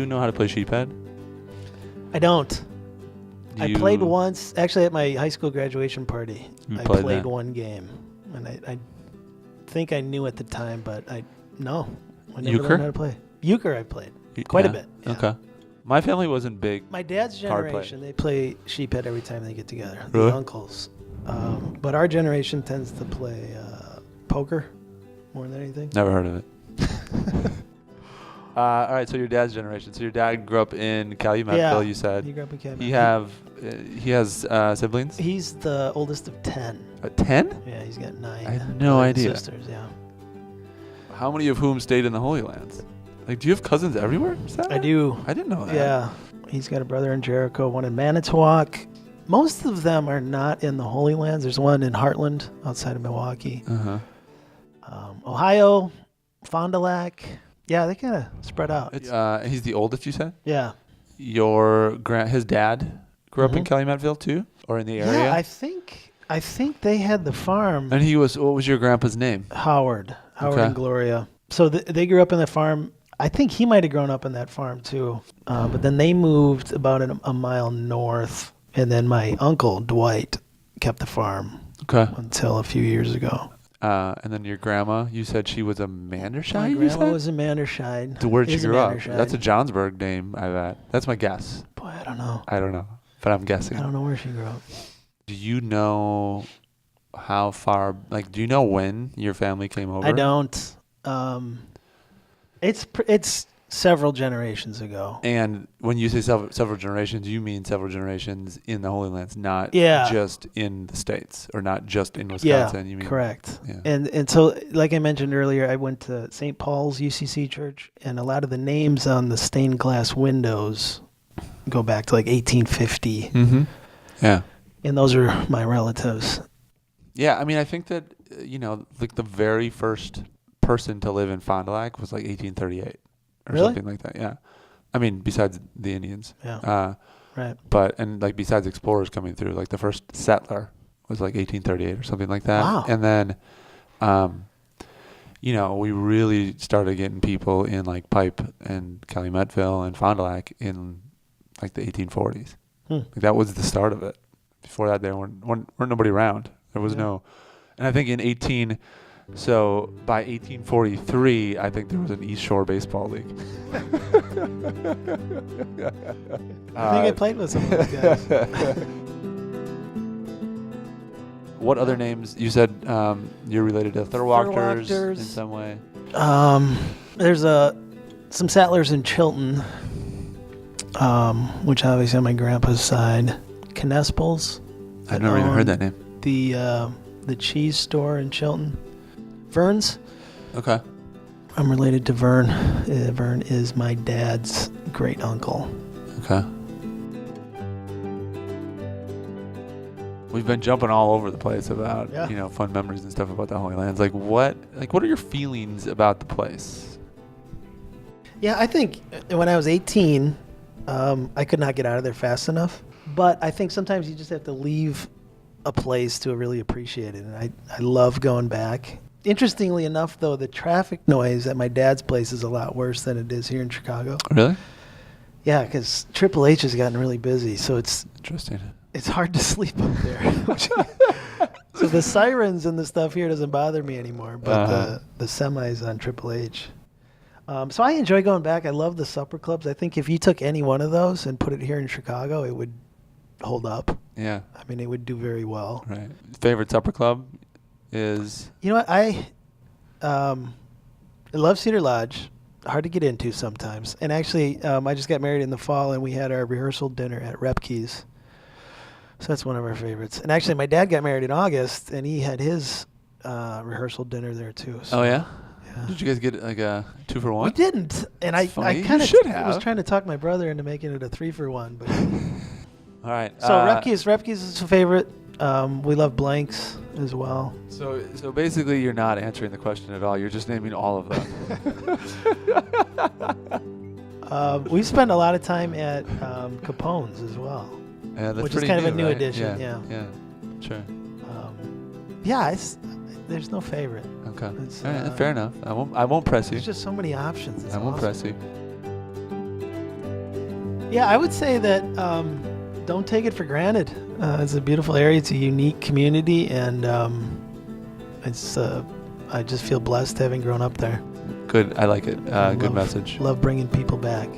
you know how to play sheephead? I don't. I played once, actually at my high school graduation party. I played one game, and I think I knew at the time, but I never learned how to play. Euchre I played quite a bit. Yeah. Okay. My family wasn't big. My dad's generation, they play sheephead every time they get together. Really? The uncles. But our generation tends to play poker more than anything. Never heard of it. All right, so your dad's generation. So your dad grew up in Calumetville, you said. He grew up in Calumet. He has siblings? He's the oldest of 10. 10? Yeah, he's got 9. I had no idea. Sisters, yeah. How many of whom stayed in the Holy Lands? Like, do you have cousins everywhere? I do. I didn't know that. Yeah. He's got a brother in Jericho, one in Manitowoc. Most of them are not in the Holy Lands. There's one in Heartland outside of Milwaukee. Uh-huh. Ohio, Fond du Lac. Yeah, they kind of spread out. He's the oldest, you said? Yeah. His dad grew up in Calumetville too? Or in the area? Yeah, I think they had the farm. And what was your grandpa's name? Howard and Gloria. So they grew up in the farm. I think he might have grown up in that farm too. But then they moved about a mile north. And then my uncle, Dwight, kept the farm until a few years ago. And then your grandma, you said she was a Manderscheid? My grandma was a Manderscheid. Where'd she grow up? That's a Johnsburg name, I bet. That's my guess. Boy, I don't know. But I'm guessing. I don't know where she grew up. Do you know how far, do you know when your family came over? I don't. It's several generations ago. And when you say several generations, you mean several generations in the Holy Lands, not just in the States or not just in Wisconsin. Yeah, you mean, correct. Yeah. And so, like I mentioned earlier, I went to St. Paul's UCC Church, and a lot of the names on the stained glass windows go back to 1850. Mm-hmm. Yeah. And those are my relatives. Yeah, I mean, I think that, the very first person to live in Fond du Lac was 1838. Or something like that, yeah. I mean, besides the Indians. Yeah. Right. But, besides explorers coming through, the first settler was 1838 or something like that. Wow. And then, we really started getting people in Pipe and Calumetville and Fond du Lac in the 1840s. That was the start of it. Before that, there weren't nobody around. There was no, and I think So by 1843, I think there was an East Shore Baseball League. I think I played with some of those guys. What other names? You said you're related to Thurwachters in some way. There's some Sattlers in Chilton, which obviously on my grandpa's side. Knespels. I've never even heard that name. The cheese store in Chilton. Vern's. Okay. I'm related to Vern. Vern is my dad's great uncle. Okay. We've been jumping all over the place about fun memories and stuff about the Holy Lands. What are your feelings about the place? Yeah, I think when I was 18, I could not get out of there fast enough. But I think sometimes you just have to leave a place to really appreciate it. And I love going back. Interestingly enough, though, the traffic noise at my dad's place is a lot worse than it is here in Chicago. Really? Yeah, because Triple H has gotten really busy, so it's interesting. It's hard to sleep up there. So the sirens and the stuff here doesn't bother me anymore, but the semis on Triple H. So I enjoy going back. I love the supper clubs. I think if you took any one of those and put it here in Chicago, it would hold up. Yeah. I mean, it would do very well. Right. Favorite supper club is? You know what? I love Cedar Lodge. Hard to get into sometimes. And actually, I just got married in the fall, and we had our rehearsal dinner at Repke's. So that's one of our favorites. And actually, my dad got married in August, and he had his rehearsal dinner there too. So, oh, yeah? Did you guys get a 2-for-1? We didn't. And I kind of was trying to talk my brother into making it a 3-for-1. But all right. So Repke's is a favorite. We love Blanks as well. So basically, you're not answering the question at all. You're just naming all of them. We spend a lot of time at Capone's as well, which is kind of a new addition. Yeah. Sure. There's no favorite. Okay. All right, fair enough. I won't press you. There's just so many options. I won't press you. Yeah, I would say that don't take it for granted. It's a beautiful area. It's a unique community, and I just feel blessed having grown up there. Good. I like it. Good message. Love bringing people back.